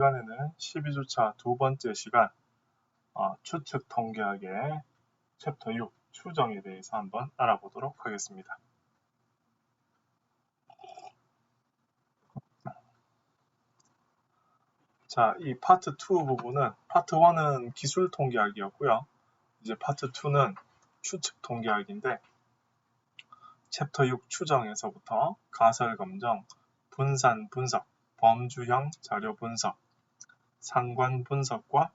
시간에는 12주차 두 번째 시간 추측 통계학의 챕터 6 추정에 대해서 한번 알아보도록 하겠습니다. 자, 이 파트 2 부분은 파트 1은 기술 통계학이었고요. 이제 파트 2는 추측 통계학인데 챕터 6 추정에서부터 가설 검정, 분산 분석, 범주형 자료 분석, 상관 분석과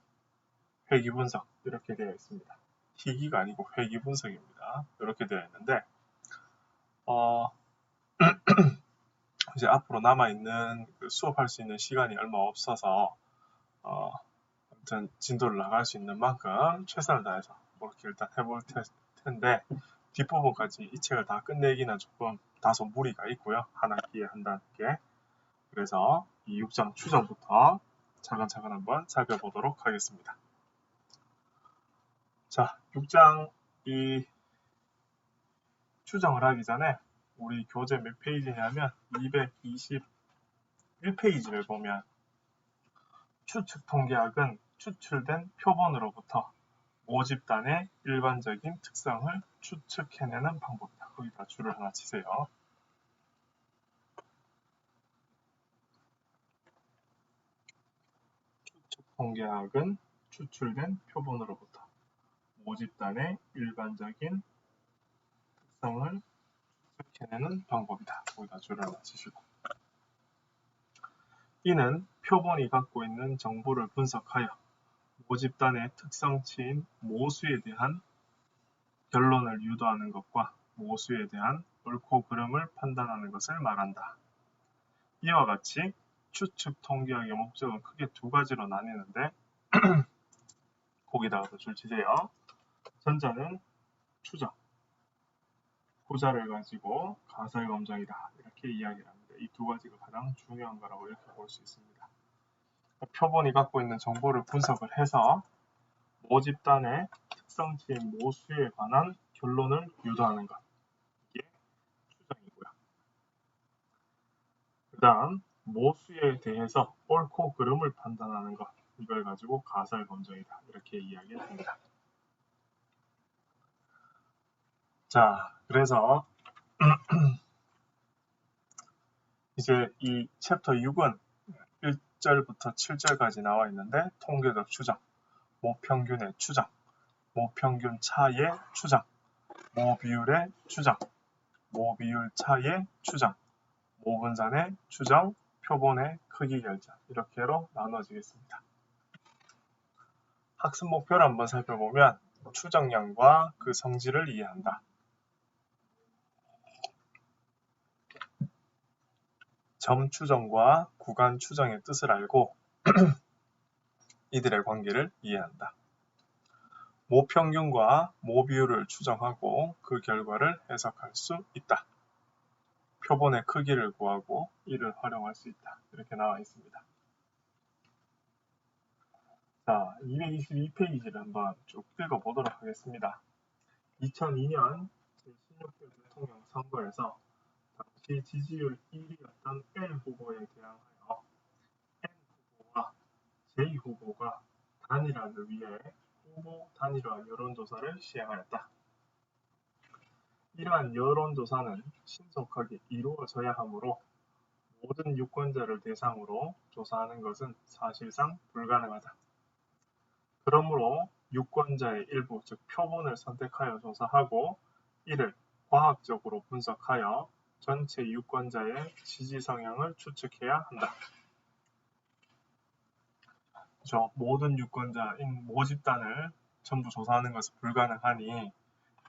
회귀 분석 이렇게 되어 있습니다. 희귀가 아니고 회귀 분석입니다. 이렇게 되어 있는데 이제 앞으로 남아있는 수업할 수 있는 시간이 얼마 없어서 아무튼 진도를 나갈 수 있는 만큼 최선을 다해서 그렇게 일단 해볼 텐데 뒷부분까지 이 책을 다 끝내기는 조금 다소 무리가 있고요. 한 학기에 한 단계. 그래서 이 6장 추정부터 차근차근 한번 살펴보도록 하겠습니다. 자, 6장 이 추정을 하기 전에 우리 교재 몇 페이지냐면 221페이지를 보면 추측 통계학은 추출된 표본으로부터 모집단의 일반적인 특성을 추측해내는 방법이다. 거기다 줄을 하나 치세요. 추측 통계학은 추출된 표본으로부터 모집단의 일반적인 특성을 추측해내는 방법이다. 거기다 줄을 하나 치시고 이는 표본이 갖고 있는 정보를 분석하여 모집단의 특성치인 모수에 대한 결론을 유도하는 것과 모수에 대한 옳고 그름을 판단하는 것을 말한다. 이와 같이 추측 통계학의 목적은 크게 두 가지로 나뉘는데 거기다가 줄 치세요. 전자는 추정, 후자를 가지고 가설 검정이다. 이렇게 이야기를 합니다. 이 두 가지가 가장 중요한 거라고 이렇게 볼 수 있습니다. 표본이 갖고 있는 정보를 분석을 해서 모집단의 특성치인 모수에 관한 결론을 유도하는 것. 이게 추정이고요. 그 다음 모수에 대해서 옳고 그름을 판단하는 것. 이걸 가지고 가설 검정이다. 이렇게 이야기를 합니다. 자, 그래서 이제 이 챕터 6은 1절부터 7절까지 나와 있는데 통계적 추정, 모평균의 추정, 모평균 차의 추정, 모비율의 추정, 모비율 차의 추정, 모분산의 추정, 표본의 크기 결정 이렇게로 나눠지겠습니다. 학습 목표를 한번 살펴보면 추정량과 그 성질을 이해한다. 점 추정과 구간 추정의 뜻을 알고 이들의 관계를 이해한다. 모평균과 모비율을 추정하고 그 결과를 해석할 수 있다. 표본의 크기를 구하고 이를 활용할 수 있다. 이렇게 나와 있습니다. 자, 222페이지를 한번 쭉 읽어보도록 하겠습니다. 2002년 제16대 대통령 선거에서 당시 지지율 1위였던 L 후보에 대항하여 N 후보와 J 후보가 단일화를 위해 후보 단일화 여론조사를 시행하였다. 이러한 여론조사는 신속하게 이루어져야 하므로 모든 유권자를 대상으로 조사하는 것은 사실상 불가능하다. 그러므로 유권자의 일부, 즉 표본을 선택하여 조사하고 이를 과학적으로 분석하여 전체 유권자의 지지 성향을 추측해야 한다. 그렇죠? 모든 유권자인 모집단을 전부 조사하는 것은 불가능하니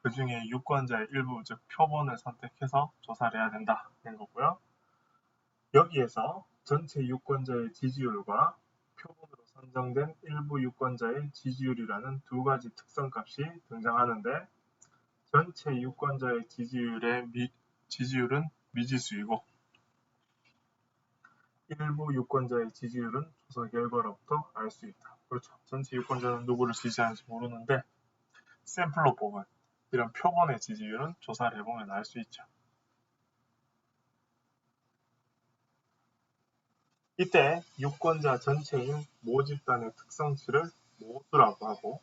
그 중에 유권자의 일부, 즉 표본을 선택해서 조사를 해야 된다는 거고요. 여기에서 전체 유권자의 지지율과 표본으로 선정된 일부 유권자의 지지율이라는 두 가지 특성값이 등장하는데 전체 유권자의 지지율은 미지수이고 일부 유권자의 지지율은 조사 결과로부터 알 수 있다. 그렇죠. 전체 유권자는 누구를 지지하는지 모르는데 샘플로 보면 이런 표본의 지지율은 조사를 해보면 알 수 있죠. 이때 유권자 전체인 모집단의 특성치를 모수라고 하고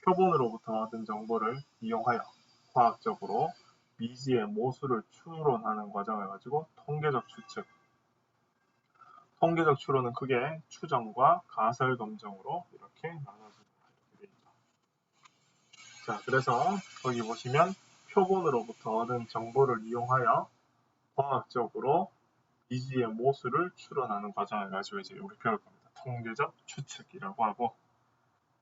표본으로부터 얻은 정보를 이용하여 과학적으로 미지의 모수를 추론하는 과정을 가지고 통계적 추측. 통계적 추론은 크게 추정과 가설 검증으로 이렇게 나눠지게 되어 있죠. 자, 그래서 거기 보시면 표본으로부터 얻은 정보를 이용하여 과학적으로 미지의 모수를 추론하는 과정을 가지고 이제 우리 배울 겁니다. 통계적 추측이라고 하고,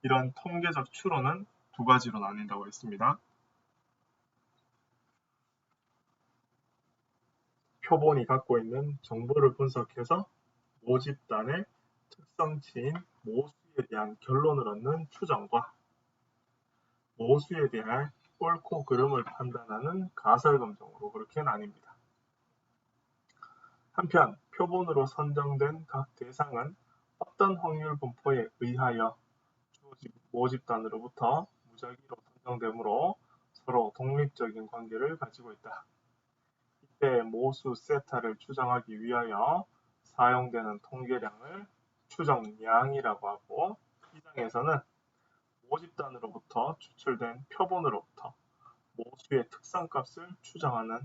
이런 통계적 추론은 두 가지로 나뉜다고 했습니다. 표본이 갖고 있는 정보를 분석해서 모집단의 특성치인 모수에 대한 결론을 얻는 추정과 모수에 대한 옳고 그름을 판단하는 가설 검증으로 그렇게 나뉩니다. 한편 표본으로 선정된 각 대상은 어떤 확률 분포에 의하여 모집단으로부터 무작위로 선정되므로 서로 독립적인 관계를 가지고 있다. 이때 모수 세타를 추정하기 위하여 사용되는 통계량을 추정량이라고 하고, 이 장에서는 모집단으로부터 추출된 표본으로부터 모수의 특성값을 추정하는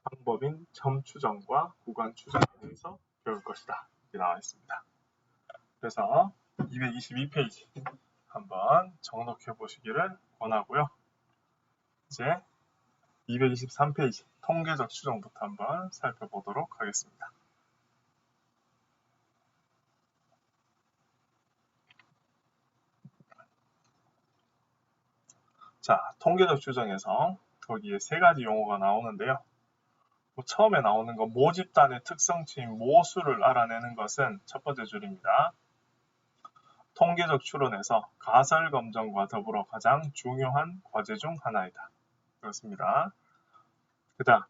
방법인 점추정과 구간추정에 대해서 배울 것이다. 이렇게 나와 있습니다. 그래서 222페이지 한번 정독해 보시기를 권하고요. 이제 223페이지 통계적 추정부터 한번 살펴보도록 하겠습니다. 자, 통계적 추정에서 거기에 세 가지 용어가 나오는데요. 처음에 나오는 건 모집단의 특성치인 모수를 알아내는 것은 첫 번째 줄입니다. 통계적 추론에서 가설 검증과 더불어 가장 중요한 과제 중 하나이다. 그렇습니다. 그 다음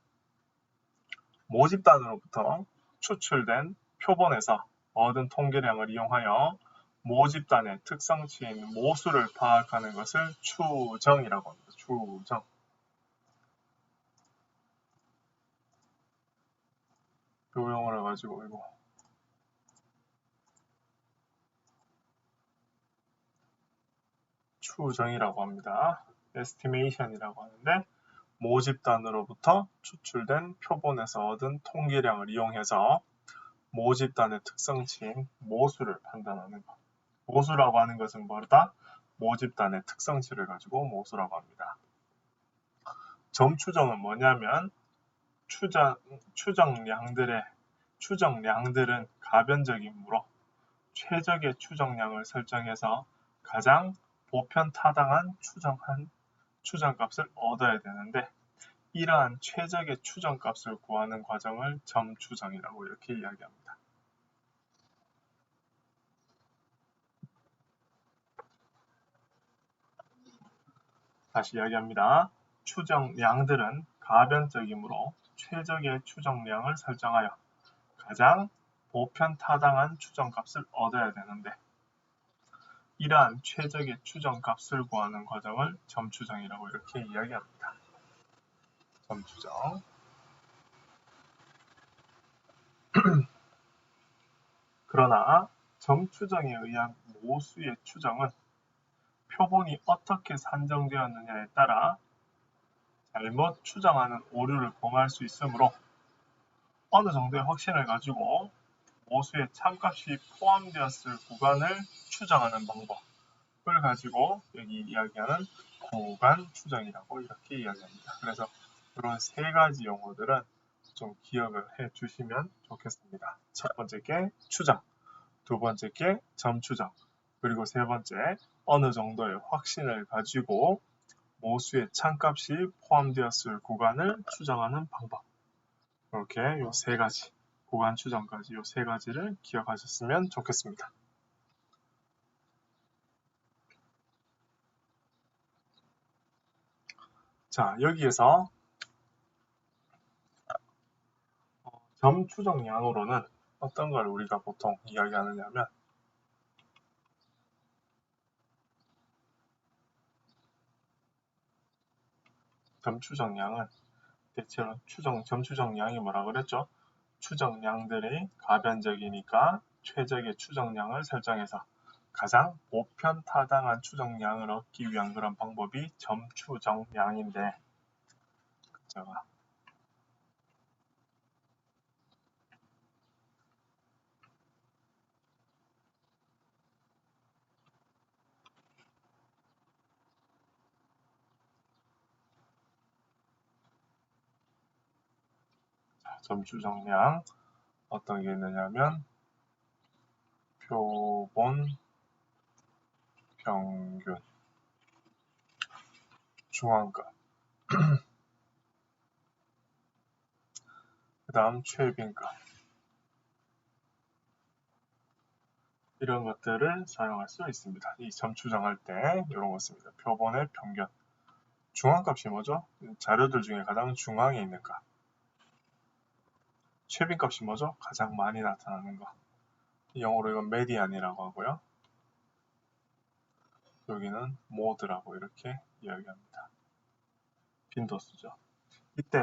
모집단으로부터 추출된 표본에서 얻은 통계량을 이용하여 모집단의 특성치인 모수를 파악하는 것을 추정이라고 합니다. 추정. 요 용어를 가지고 이거 추정이라고 합니다. estimation이라고 하는데, 모집단으로부터 추출된 표본에서 얻은 통계량을 이용해서 모집단의 특성치인 모수를 판단하는 것. 모수라고 하는 것은 뭐다? 모집단의 특성치를 가지고 모수라고 합니다. 점추정은 뭐냐면 추정량들은 가변적이므로 최적의 추정량을 설정해서 가장 보편타당한 추정값을 얻어야 되는데, 이러한 최적의 추정값을 구하는 과정을 점추정이라고 이렇게 이야기합니다. 다시 이야기합니다. 추정량들은 가변적이므로 최적의 추정량을 설정하여 가장 보편타당한 추정값을 얻어야 되는데, 이러한 최적의 추정값을 구하는 과정을 점추정이라고 이렇게 이야기합니다. 점추정. 그러나 점추정에 의한 모수의 추정은 표본이 어떻게 산정되었느냐에 따라 잘못 추정하는 오류를 범할 수 있으므로 어느 정도의 확신을 가지고 모수의 참값이 포함되었을 구간을 추정하는 방법을 가지고 여기 이야기하는 구간 추정이라고 이렇게 이야기합니다. 그래서 이런 세 가지 용어들은 좀 기억을 해 주시면 좋겠습니다. 첫 번째 게 추정, 두 번째 게 점추정, 그리고 세 번째 어느 정도의 확신을 가지고 모수의 참값이 포함되었을 구간을 추정하는 방법. 이렇게 요 세 가지, 구간 추정까지 요 세 가지를 기억하셨으면 좋겠습니다. 자, 여기에서 점추정량으로는 어떤 걸 우리가 보통 이야기하느냐면, 점추정량은 대체로 점추정량이 뭐라 그랬죠? 추정량들이 가변적이니까 최적의 추정량을 설정해서 가장 보편타당한 추정량을 얻기 위한 그런 방법이 점추정량인데, 제가 점추정량 어떤 게 있느냐면 표본 평균 중앙값 그 다음 최빈값 이런 것들을 사용할 수 있습니다. 이 점추정할 때 이런 거 씁니다. 표본의 평균 중앙값이 뭐죠? 자료들 중에 가장 중앙에 있는 값. 최빈값이 뭐죠? 가장 많이 나타나는 거. 영어로 이건 메디안이라고 하고요. 여기는 모드라고 이렇게 이야기합니다. 빈도수죠. 이때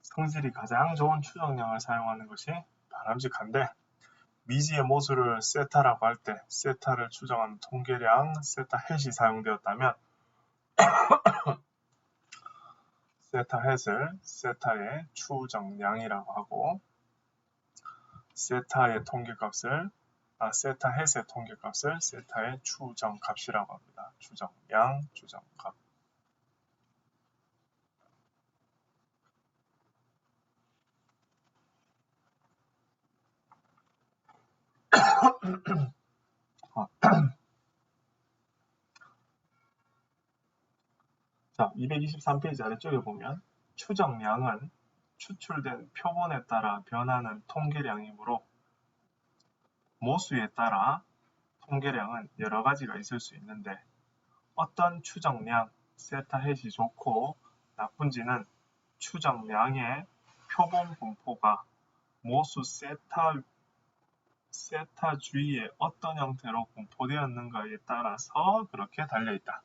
성질이 가장 좋은 추정량을 사용하는 것이 바람직한데, 미지의 모수를 세타라고 할 때 세타를 추정하는 통계량 세타 햇이 사용되었다면 세타 햇을 세타의 추정량이라고 하고, 세타의 통계값을 세타 햇의 통계값을 세타의 추정값이라고 합니다. 추정량, 추정값. 자, 223페이지 아래쪽에 보면 추정량은 추출된 표본에 따라 변하는 통계량이므로 모수에 따라 통계량은 여러 가지가 있을 수 있는데, 어떤 추정량 세타 햇이 좋고 나쁜지는 추정량의 표본 분포가 모수 세타 주위에 어떤 형태로 분포되었는가에 따라서 그렇게 달려있다.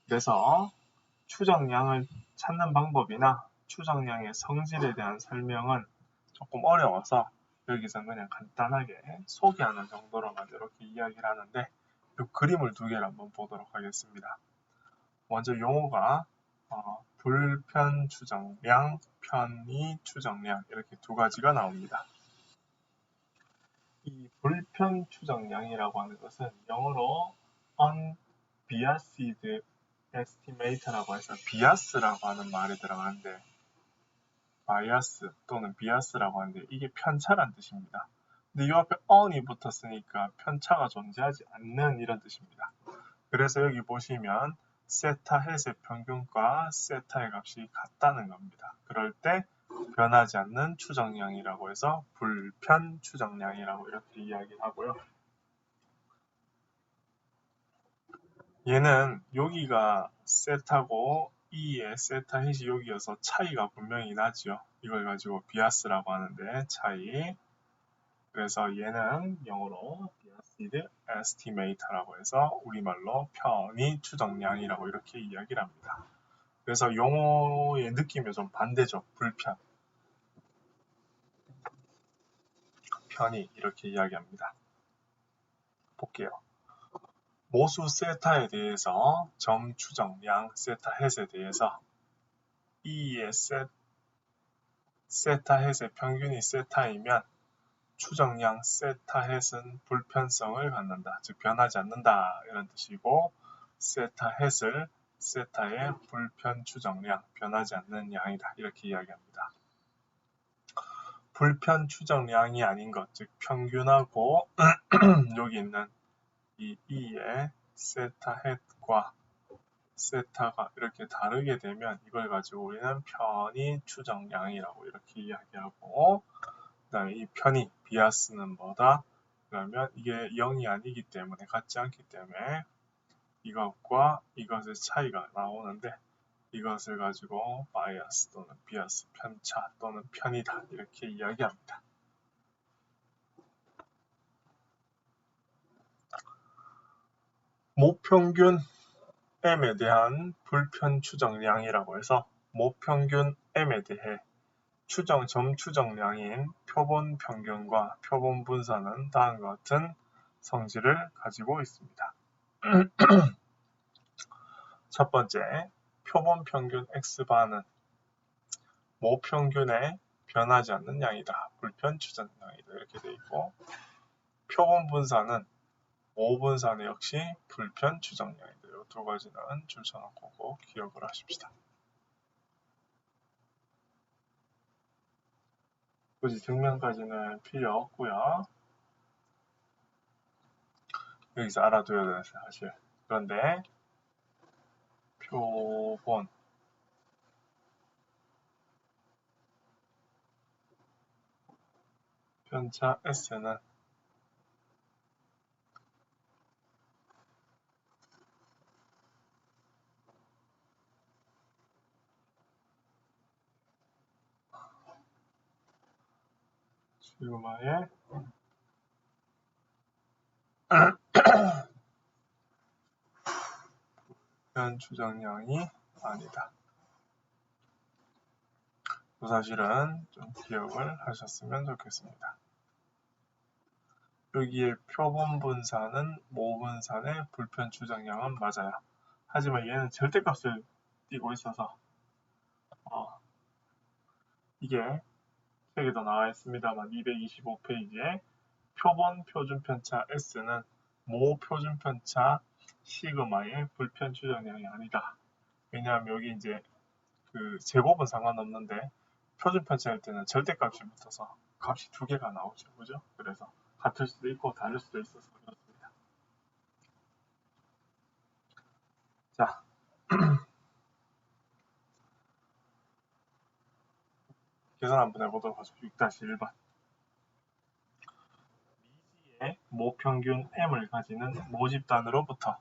그래서 추정량을 찾는 방법이나 추정량의 성질에 대한 설명은 조금 어려워서 여기서 그냥 간단하게 소개하는 정도로만 이렇게 이야기를 하는데, 이 그림을 두 개를 한번 보도록 하겠습니다. 먼저 용어가 불편 추정량, 편의 추정량 이렇게 두 가지가 나옵니다. 이 불편 추정량이라고 하는 것은 영어로 unbiased estimate라고 해서 비아스라고 하는 말이 들어가는데, 바이아스 또는 비아스라고 하는데 이게 편차란 뜻입니다. 근데 이 앞에 on이 붙었으니까 편차가 존재하지 않는 이런 뜻입니다. 그래서 여기 보시면 세타 햇의 평균과 세타의 값이 같다는 겁니다. 그럴 때 변하지 않는 추정량이라고 해서 불편 추정량이라고 이렇게 이야기를 하고요. 얘는 여기가 세타고 E의 세타 햇이 여기여서 차이가 분명히 나죠. 이걸 가지고 비아스라고 하는데 차이. 그래서 얘는 영어로 biased estimate라고 해서 우리말로 편의 추정량이라고 이렇게 이야기를 합니다. 그래서 용어의 느낌이 좀 반대죠. 불편, 편의 이렇게 이야기합니다. 볼게요. 모수 세타에 대해서 점 추정량 세타 햇에 대해서 E의 세타 햇의 평균이 세타이면 추정량 세타 햇은 불편성을 갖는다. 즉 변하지 않는다 이런 뜻이고, 세타 햇을 세타의 불편 추정량, 변하지 않는 양이다 이렇게 이야기합니다. 불편 추정량이 아닌 것, 즉 평균하고 여기 있는 이 E의 세타 햇과 세타가 이렇게 다르게 되면 이걸 가지고 우리는 편의 추정량이라고 이렇게 이야기하고, 그 다음에 이 편의, 비아스는 뭐다? 그러면 이게 0이 아니기 때문에, 같지 않기 때문에 이것과 이것의 차이가 나오는데, 이것을 가지고 바이아스 또는 비아스, 편차 또는 편이다 이렇게 이야기합니다. 모평균 M에 대한 불편 추정량이라고 해서 모평균 M에 대해 점 추정량인 표본 평균과 표본 분산은 다음과 같은 성질을 가지고 있습니다. 첫 번째, 표본 평균 X바는 모평균에 변하지 않는 양이다. 불편 추정량이다. 이렇게 되어 있고, 표본 분산은 모분산의 역시 불편 추정량이다. 이 두 가지는 줄쳐놓고 꼭 기억을 하십시다. 굳이 증명까지는 필요 없고요. 여기서 알아둬야 되는 사실. 그런데 표본 편차 S는 시그마의 불편 추정량이 아니다. 그 사실은 좀 기억을 하셨으면 좋겠습니다. 여기에 표본 분산은 모분산의 불편 추정량은 맞아요. 하지만 얘는 절대값을 띄고 있어서 이게 책에도 나와 있습니다만 225페이지에 표본 표준편차 S는 모 표준편차 시그마의 불편 추정량이 아니다. 왜냐하면 여기 이제 그 제곱은 상관없는데 표준편차일 때는 절대값이 붙어서 값이 두 개가 나오죠. 그죠? 그래서 같을 수도 있고 다를 수도 있어서 그렇습니다. 자, 계산 한번 해보도록 하죠. 6-1번. 미지의 모평균 M을 가지는 모집단으로부터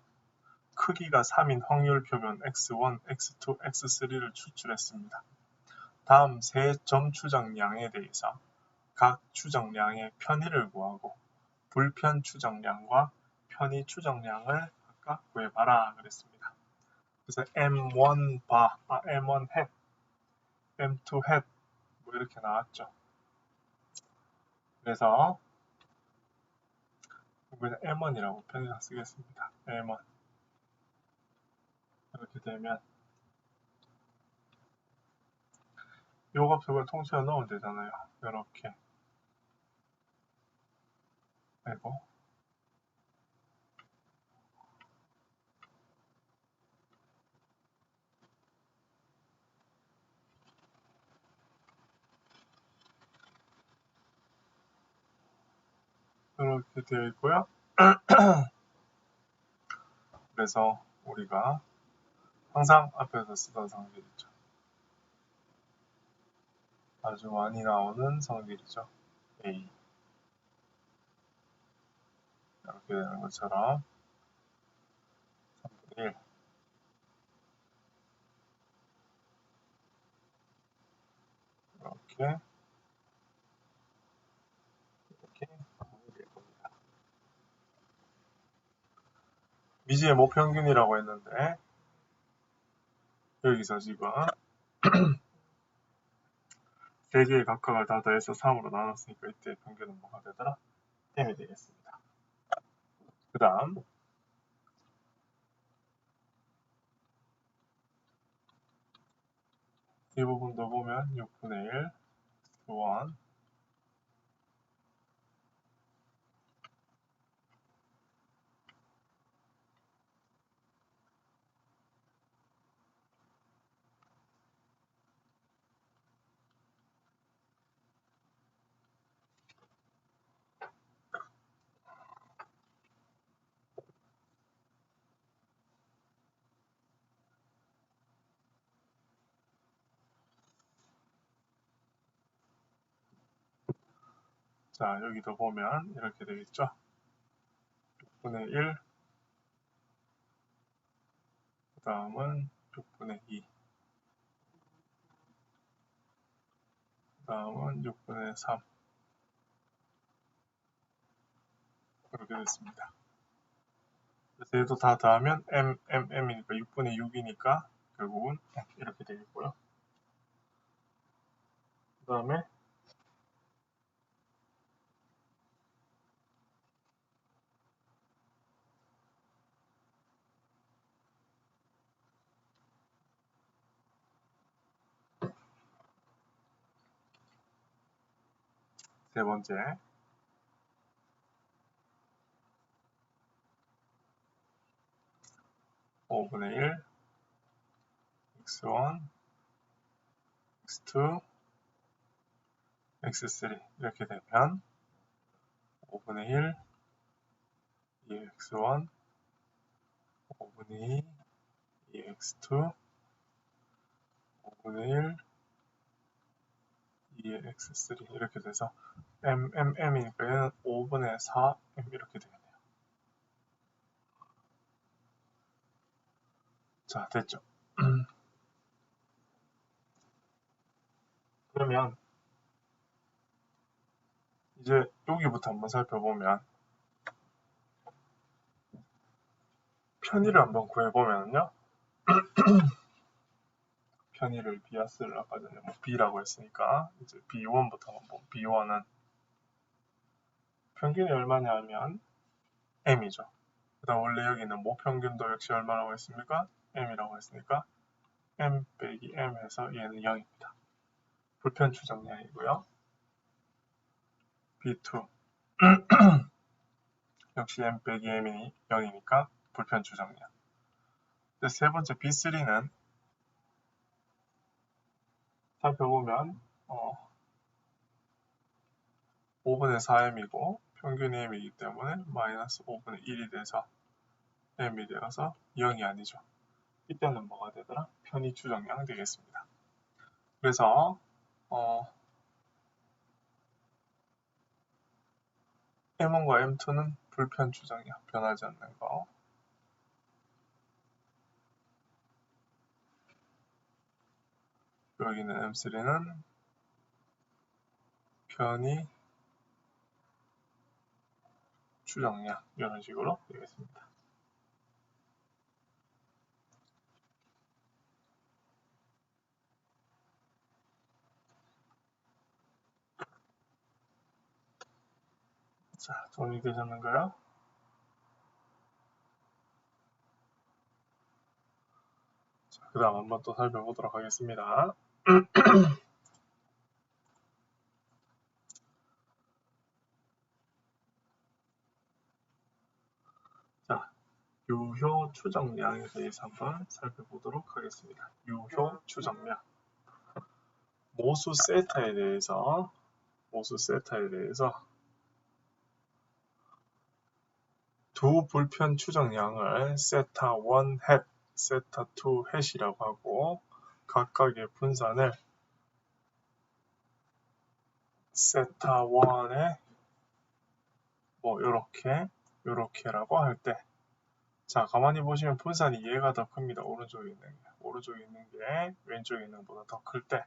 크기가 3인 확률 표본 X1, X2, X3를 추출했습니다. 다음 세 점 추정량에 대해서 각 추정량의 편의를 구하고 불편 추정량과 편의 추정량을 각각 구해봐라 그랬습니다. 그래서 M1 바, M1 햇, M2 햇 뭐 이렇게 나왔죠. 그래서 그냥 M1이라고 편의상 쓰겠습니다. M1 이렇게 되면 요 값을 통째로 넣으면 되잖아요. 이렇게 아이고 이렇게 되어 있고요. 그래서 우리가 항상 앞에서 쓰던 성질이죠. 아주 많이 나오는 성질이죠. A 이렇게 되는 것처럼 3분의 1 이렇게 될 겁니다. 미지의 모평균이라고 했는데 여기서 지금 세 개의 각각을 다 더해서 3으로 나눴으니까 이때 평균은 뭐가 되더라? M이 되겠습니다. 그 다음 이 부분도 보면 6분의 1 X1 자 여기도 보면 이렇게 되겠죠. 6분의 1 그 다음은 6분의 2 그 다음은 6분의 3 이렇게 됐습니다. 그래서 얘도 다 더하면 M이니까 6분의 6이니까 결국은 이렇게 되겠고요. 그 다음에 세 번째 5분의 1 x1 x2 x3 이렇게 되면 5분의 1 2x1 5분의 2 2x2 5분의 1 2x3 이렇게 돼서 mm이니까 얘는 5분의 4m 이렇게 되겠네요. 자, 됐죠? 그러면 이제 여기부터 한번 살펴보면 편의를 한번 구해보면요. 편의를 비하스를 아까 전에 뭐 B라고 했으니까 이제 B1부터 한번 보면 B1은 평균이 얼마냐 하면 M이죠. 그 다음 원래 여기는 모평균도 역시 얼마라고 했습니까? M이라고 했으니까 M 빼기 M 해서 얘는 0입니다. 불편 추정량이고요. B2 역시 M 빼기 M이 0이니까 불편 추정량. 세 번째 B3는 살펴보면 5분의 4m이고 평균이 m이기 때문에 마이너스 5분의 1이 돼서 m이 되어서 0이 아니죠. 이때는 뭐가 되더라? 편의 추정량 되겠습니다. 그래서 M1과 M2는 불편 추정량 변하지 않는 거. 여기는 M3는 편의 추정량 이런 식으로 되겠습니다. 자, 정리되셨는가요? 자, 그 다음 한번 또 살펴보도록 하겠습니다. 자, 유효 추정량에 대해서 한번 살펴보도록 하겠습니다. 유효 추정량. 모수 세타에 대해서 두 불편 추정량을 세타 1 햇, 세타 2 햇이라고 하고 각각의 분산을 세타 1에 뭐 요렇게라고 할 때, 자 가만히 보시면 분산이 얘가 더 큽니다. 오른쪽에 있는 게 왼쪽에 있는 것보다 더 클 때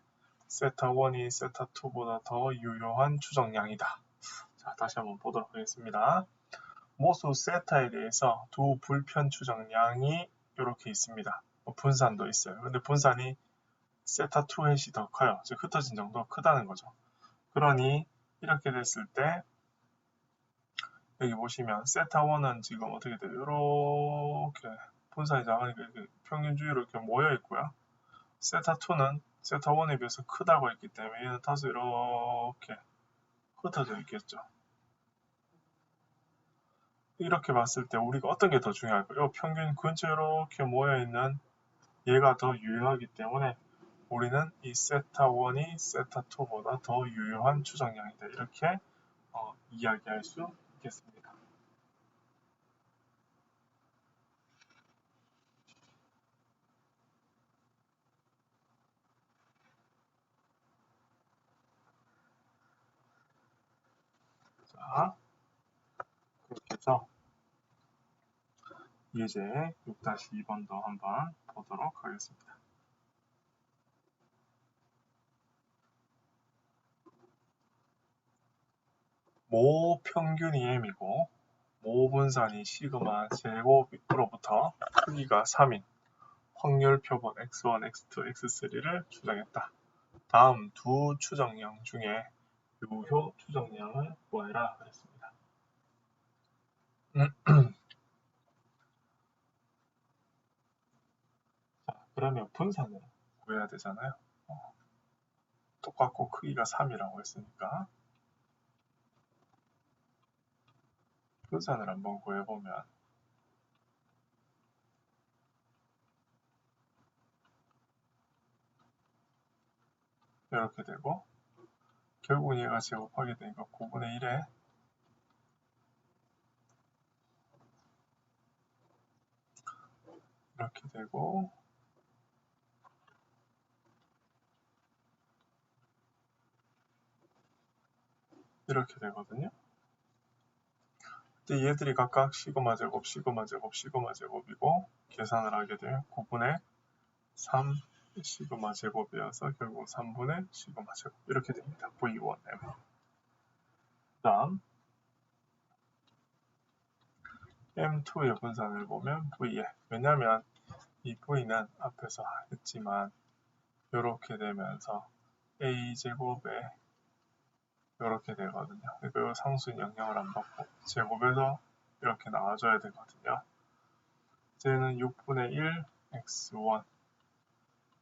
세타 1이 세타 2보다 더 유효한 추정량이다. 자, 다시 한번 보도록 하겠습니다. 모수 세타에 대해서 두 불편 추정량이 이렇게 있습니다. 분산도 있어요. 근데 분산이 세타 2 햇이 더 커요. 즉 흩어진 정도가 크다는 거죠. 그러니 이렇게 됐을 때 여기 보시면 세타 1은 지금 어떻게 돼요? 이렇게 분산이 작으니까 평균주의로 이렇게 모여 있고요. 세타 2는 세타 1에 비해서 크다고 했기 때문에 얘는 다소 이렇게 흩어져 있겠죠. 이렇게 봤을 때 우리가 어떤 게 더 중요할까요? 평균 근처에 이렇게 모여있는 얘가 더 유효하기 때문에 우리는 이 세타 1이 세타 2보다 더 유효한 추정량이다. 이렇게 이야기할 수 있겠습니다. 자, 그렇게 해서 예제 6-2번도 한번 보도록 하겠습니다. 모 평균이 m이고 모 분산이 시그마 제곱으로부터 크기가 3인 확률 표본 x1, x2, x3를 추정했다. 다음 두 추정량 중에 유효 추정량을 구해라 그랬습니다. 자, 그러면 분산을 구해야 되잖아요. 똑같고 크기가 3이라고 했으니까 분산을 한번 구해보면 이렇게 되고 결국은 얘가 제곱하게 되니까 9분의 1에 이렇게 되고 이렇게 되거든요. 근데 얘들이 각각 시그마 제곱, 시그마 제곱, 시그마 제곱이고 계산을 하게 되면 9분의 3 시그마 제곱이어서 결국 3분의 시그마 제곱 이렇게 됩니다. V1M. 다음 M2의 분산을 보면 V에 왜냐면 이 V는 앞에서 했지만 이렇게 되면서 A제곱에 이렇게 되거든요. 그리고 상수인 영향을 안 받고 제곱에서 이렇게 나와줘야 되거든요. 이제는 6분의 1 x1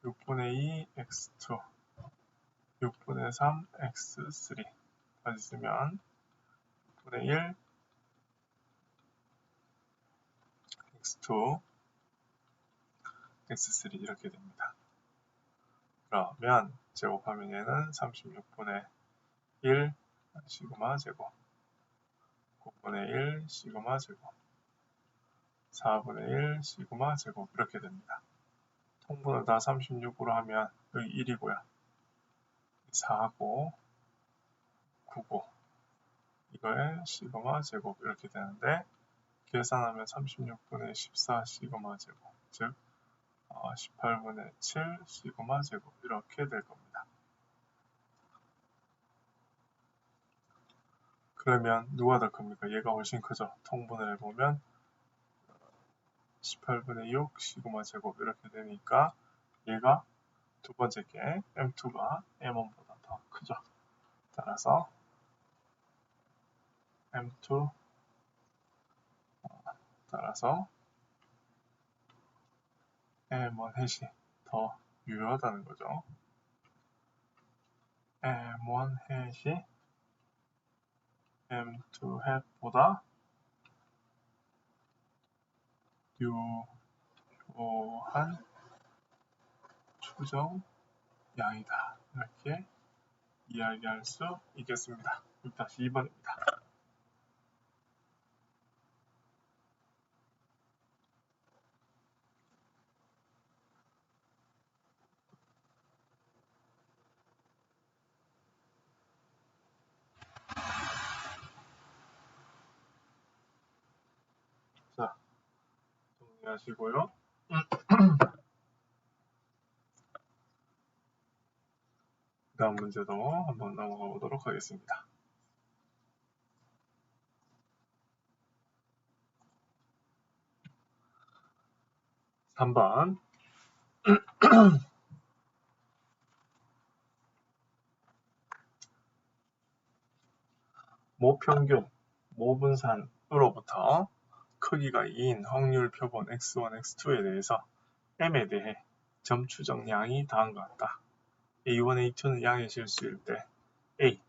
6분의 2 x2 6분의 3 x3 다시 쓰면 6분의 1 x2 x3 이렇게 됩니다. 그러면 제곱하면 얘는 36분의 1 시그마 제곱 9분의 1 시그마 제곱 4분의 1 시그마 제곱 이렇게 됩니다. 통분을 다 36으로 하면 여기 1이고요. 4고 9고 이거에 시그마 제곱 이렇게 되는데 계산하면 36분의 14 시그마 제곱 즉 18분의 7 시그마 제곱 이렇게 될 겁니다. 그러면 누가 더 큽니까? 얘가 훨씬 크죠. 통분을 해보면 18분의 6 시그마 제곱 이렇게 되니까 얘가 두 번째 게 M2가 M1보다 더 크죠. 따라서 M2 따라서 M1 햇이 더 유효하다는 거죠. M1 햇이 M2 햇보다 유효한 추정량이다. 이렇게 이야기할 수 있겠습니다. 6-2번입니다. 자, 정리하시고요. 그 다음 문제도 한번 넘어가 보도록 하겠습니다. 3번 모평균, 모분산으로부터 크기가 2인 확률 표본 x1, x2에 대해서 m에 대해 점 추정량이 다음과 같다. a1, a2는 양의 실수일 때 a,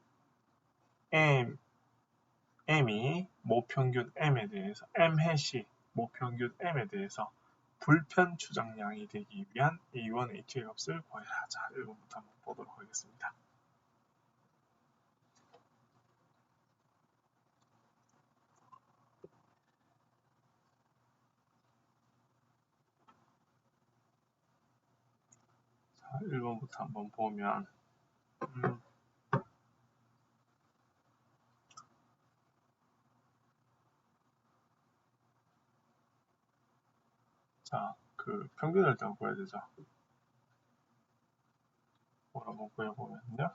m이 모평균 m에 대해서 m-이 모평균 m에 대해서 불편 추정량이 되기 위한 a1, a2의 값을 구해라. 자, 1번부터 한번 보도록 하겠습니다. 자, 1번부터 한번 보면 자, 그 평균을 일단 구해야 되죠. 뭘 한번 구해보면요.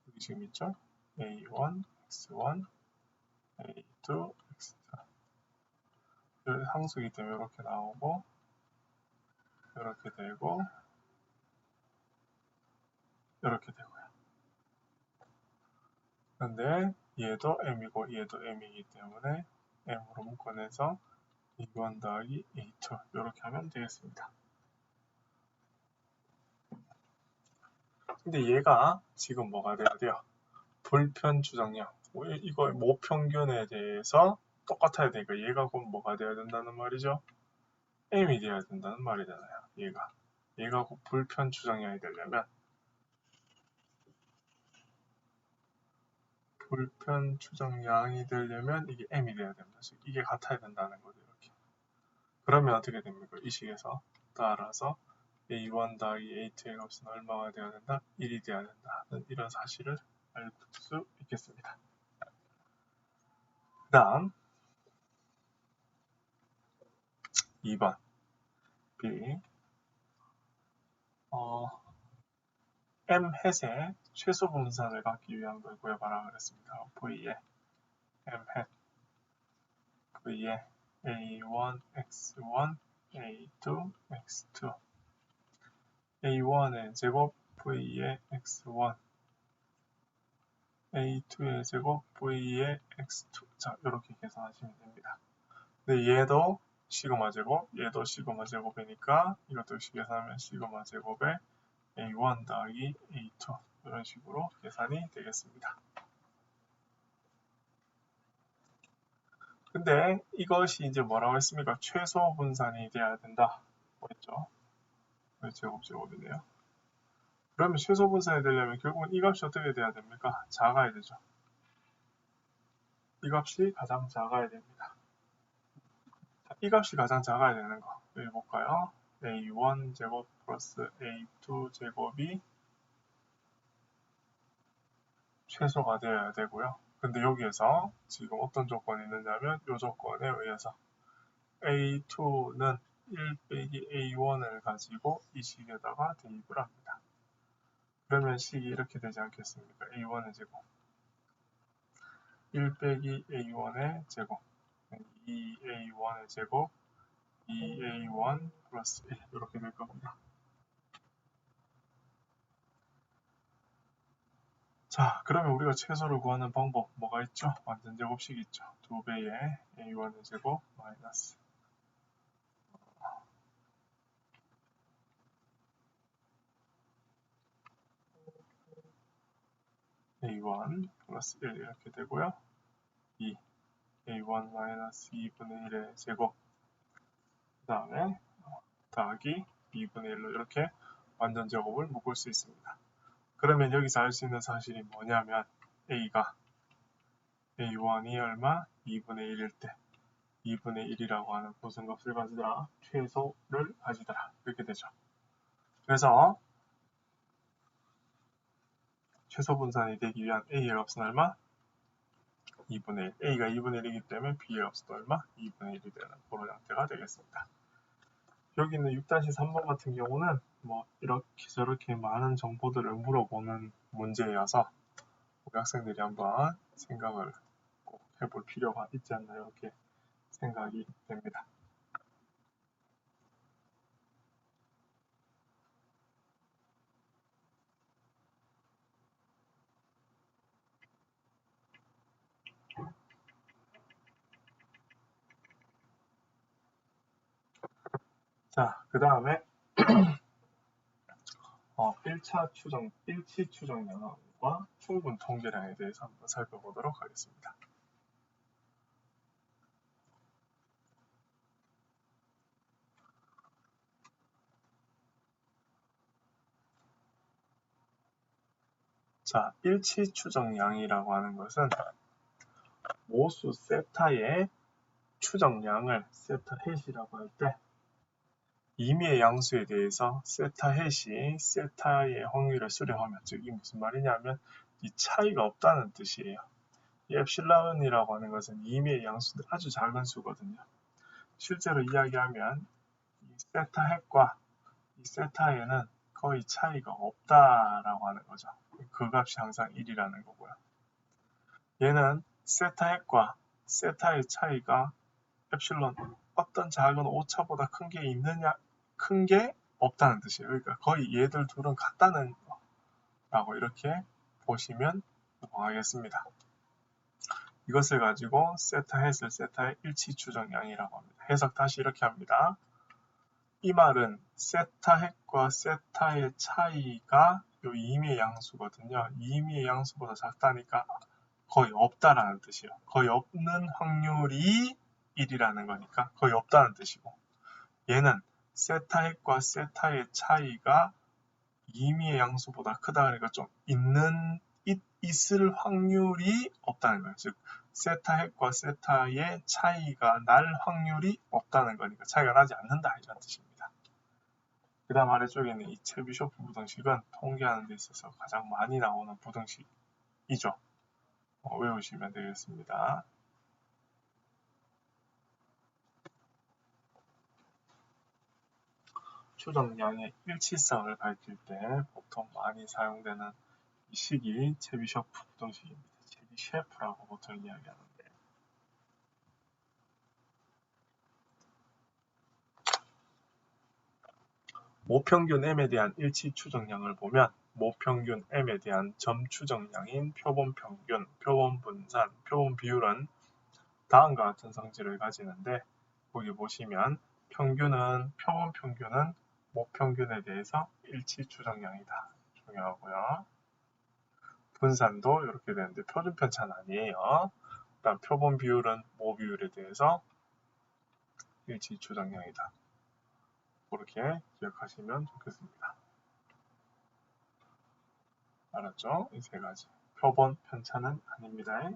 여기 지금 있죠? A1, X1, A2, X2. 상수이기 때문에 이렇게 나오고, 이렇게 되고, 이렇게 되고요. 근데 얘도 m이고 얘도 m이기 때문에 m으로 묶어내서 A1 더하기 A2 이렇게 하면 되겠습니다. 근데 얘가 지금 뭐가 돼야 돼요? 불편 추정량. 이거 모평균에 대해서 똑같아야 되니까 얘가 곧 뭐가 돼야 된다는 말이죠? m이 돼야 된다는 말이잖아요. 얘가 곧 불편 추정량이 되려면 이게 m이 돼야 됩니다. 즉 이게 같아야 된다는 거죠. 이렇게. 그러면 어떻게 됩니까? 이 식에서 따라서 A1 더하기 A2의 값은 얼마가 되어야 된다? 1이 되어야 된다는 이런 사실을 알 수 있겠습니다. 그 다음 2번 B M 햇의 최소 분산을 갖기 위한 걸 구해봐라 그랬습니다. V의 M 햇 V의 A1 X1 A2 X2 A1의 제곱 V의 X1 A2의 제곱 V의 X2 자 이렇게 계산하시면 됩니다. 근데 얘도 시그마 제곱 얘도 시그마 제곱이니까 이것도 역시 계산하면 시그마 제곱에 A1 더하기 A2 이런 식으로 계산이 되겠습니다. 근데 이것이 이제 뭐라고 했습니까? 최소 분산이 돼야 된다. 뭐였죠? 제곱이네요. 그러면 최소 분산이 되려면 결국은 이 값이 어떻게 돼야 됩니까? 작아야 되죠. 이 값이 가장 작아야 됩니다. 자, 이 값이 가장 작아야 되는 거. 여기 볼까요? A1 제곱 플러스 A2 제곱이 최소가 되어야 되고요. 근데 여기에서 지금 어떤 조건이 있느냐면 이 조건에 의해서 A2는 1 빼기 A1을 가지고 이 식에다가 대입을 합니다. 그러면 식이 이렇게 되지 않겠습니까? A1의 제곱 1 빼기 A1의 제곱 2A1의 제곱 2A1 플러스 1 이렇게 될 겁니다. 자, 그러면 우리가 최소를 구하는 방법 뭐가 있죠? 완전 제곱식이 있죠. 2배의 A1의 제곱 마이너스 A1 플러스 1 이렇게 되고요. 2 A1 마이너스 2분의 1의 제곱 그 다음에 더하기 2분의 1로 이렇게 완전 제곱을 묶을 수 있습니다. 그러면 여기서 알 수 있는 사실이 뭐냐면 A가 A1이 얼마? 2분의 1일 때 2분의 1이라고 하는 무슨 값을 가지더라? 최소를 가지더라. 이렇게 되죠. 그래서 최소 분산이 되기 위한 A의 값은 얼마? 2분의 1. A가 2분의 1이기 때문에 B의 값은 얼마? 2분의 1이 되는 그런 형태가 되겠습니다. 여기 있는 6-3번 같은 경우는 뭐 이렇게 저렇게 많은 정보들을 물어보는 문제여서 우리 학생들이 한번 생각을 꼭 해볼 필요가 있지 않나 이렇게 생각이 됩니다. 자, 그 다음에 1치 추정량과 충분 통계량에 대해서 한번 살펴보도록 하겠습니다. 자, 일치 추정량이라고 하는 것은 모수 세타의 추정량을 세타 햇이라고 할 때 임의의 양수에 대해서 세타 햇이 세타의 확률을 수렴하면 즉 이 무슨 말이냐면 이 차이가 없다는 뜻이에요. 이 엡실론이라고 하는 것은 임의의 양수들 아주 작은 수거든요. 실제로 이야기하면 이 세타 햇과 이 세타에는 거의 차이가 없다라고 하는 거죠. 그 값이 항상 1이라는 거고요. 얘는 세타 햇과 세타의 차이가 엡실론 어떤 작은 오차보다 큰 게 있느냐 큰 게 없다는 뜻이에요. 그러니까 거의 얘들 둘은 같다는 거. 라고 이렇게 보시면 무방하겠습니다. 이것을 가지고 세타 해슬 세타의 일치 추정량이라고 합니다. 해석 다시 이렇게 합니다. 이 말은 세타 핵과 세타의 차이가 요 임의의 양수거든요. 임의의 양수보다 작다니까 거의 없다라는 뜻이에요. 거의 없는 확률이 1이라는 거니까 거의 없다는 뜻이고, 얘는 세타 핵과 세타의 차이가 임의의 양수보다 크다 그러니까 좀 있을 확률이 없다는 거예요. 즉 세타 핵과 세타의 차이가 날 확률이 없다는 거니까 차이가 나지 않는다 이런 뜻입니다. 그 다음 아래쪽에 있는 이 체비쇼프 부등식은 통계하는 데 있어서 가장 많이 나오는 부등식이죠. 외우시면 되겠습니다. 추정량의 일치성을 밝힐 때 보통 많이 사용되는 이 식이 체비쇼프 부등식입니다. 체비셰프라고 보통 이야기하는데, 모평균 m에 대한 일치 추정량을 보면 모평균 m에 대한 점 추정량인 표본 평균, 표본 분산, 표본 비율은 다음과 같은 성질을 가지는데, 거기 보시면 평균은 표본 평균은 모평균에 대해서 일치 추정량이다. 중요하고요. 분산도 이렇게 되는데 표준 편차는 아니에요. 그다음 표본 비율은 모 비율에 대해서 일치 추정량이다. 그렇게 기억하시면 좋겠습니다. 알았죠? 이 세 가지. 표본 편차는 아닙니다.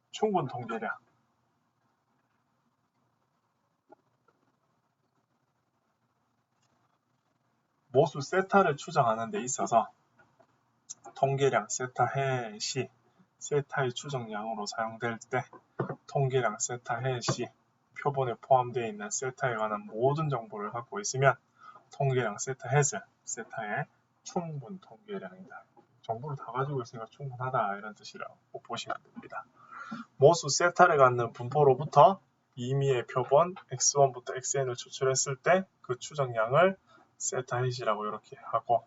충분 통계량. 모수 세타를 추정하는 데 있어서 통계량 세타 해시 세타의 추정량으로 사용될 때 통계량 세타 해시 표본에 포함되어 있는 세타에 관한 모든 정보를 갖고 있으면 통계량 세타 해슬 세타의 충분 통계량이다. 정보를 다 가지고 있으니까 충분하다 이런 뜻이라고 보시면 됩니다. 모수 세타를 갖는 분포로부터 임의의 표본 x1부터 xn을 추출했을 때 그 추정량을 세타 해시라고 이렇게 하고,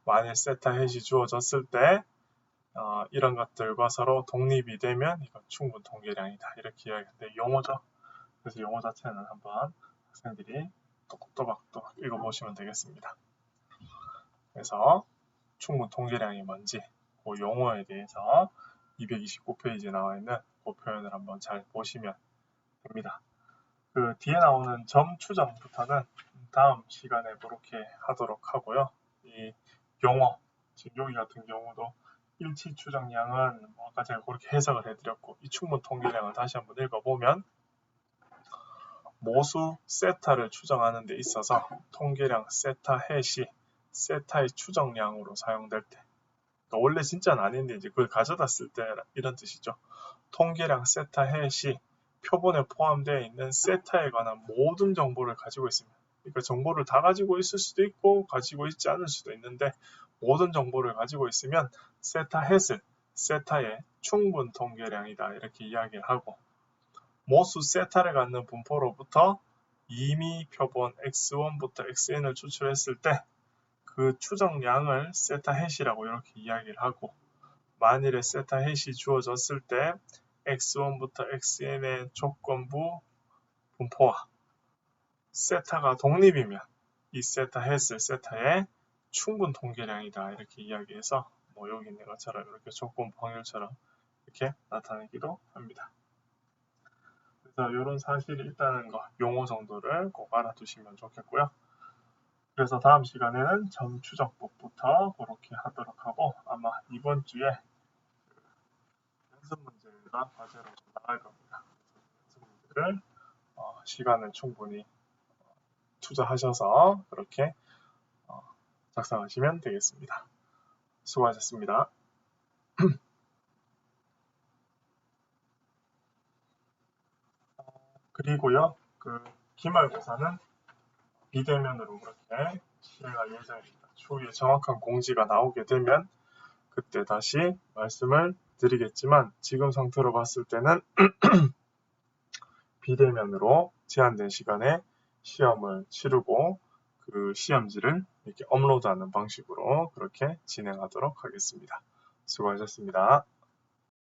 만일 세타 해시 주어졌을 때 이런 것들과 서로 독립이 되면 이건 충분 통계량이다 이렇게 이야기하는데 용어죠. 그래서 용어 자체는 한번 학생들이 또박또박 또 읽어보시면 되겠습니다. 그래서 충분 통계량이 뭔지 그 용어에 대해서 229페이지에 나와 있는 그 표현을 한번 잘 보시면 됩니다. 그 뒤에 나오는 점 추정부터는 다음 시간에 그렇게 하도록 하고요. 이 용어, 지금 여기 같은 경우도 일치 추정량은 아까 제가 그렇게 해석을 해드렸고, 이 충분 통계량을 다시 한번 읽어보면 모수 세타를 추정하는 데 있어서 통계량 세타 해시 세타의 추정량으로 사용될 때, 그러니까 원래 진짜는 아닌데 이제 그걸 가져다 쓸 때 이런 뜻이죠. 통계량 세타 해시 표본에 포함되어 있는 세타에 관한 모든 정보를 가지고 있습니다. 그러니까 정보를 다 가지고 있을 수도 있고 가지고 있지 않을 수도 있는데, 모든 정보를 가지고 있으면 세타 해슬 세타의 충분 통계량이다 이렇게 이야기를 하고, 모수 세타를 갖는 분포로부터 임의 표본 x1부터 xn을 추출했을 때 그 추정량을 세타 해시라고 이렇게 이야기를 하고, 만일에 세타 해시 주어졌을 때 x1부터 xn의 조건부 분포와 세타가 독립이면 이 세타 해슬 세타의 충분 통계량이다 이렇게 이야기해서 여기 있는 것처럼 이렇게 조건부 확률처럼 이렇게 나타내기도 합니다. 그래서 이런 사실이 있다는 거, 용어 정도를 꼭 알아두시면 좋겠고요. 그래서 다음 시간에는 점 추정법부터 그렇게 하도록 하고, 아마 이번 주에 연습 문제가 과제로 나갈 겁니다. 연습 문제를 시간을 충분히 투자하셔서 그렇게 작성하시면 되겠습니다. 수고하셨습니다. 그리고요, 그 기말고사는 비대면으로 그렇게 진행할 예정입니다. 추후에 정확한 공지가 나오게 되면 그때 다시 말씀을 드리겠지만, 지금 상태로 봤을 때는 비대면으로 제한된 시간에 시험을 치르고 그 그 시험지를 이렇게 업로드하는 방식으로 그렇게 진행하도록 하겠습니다. 수고하셨습니다.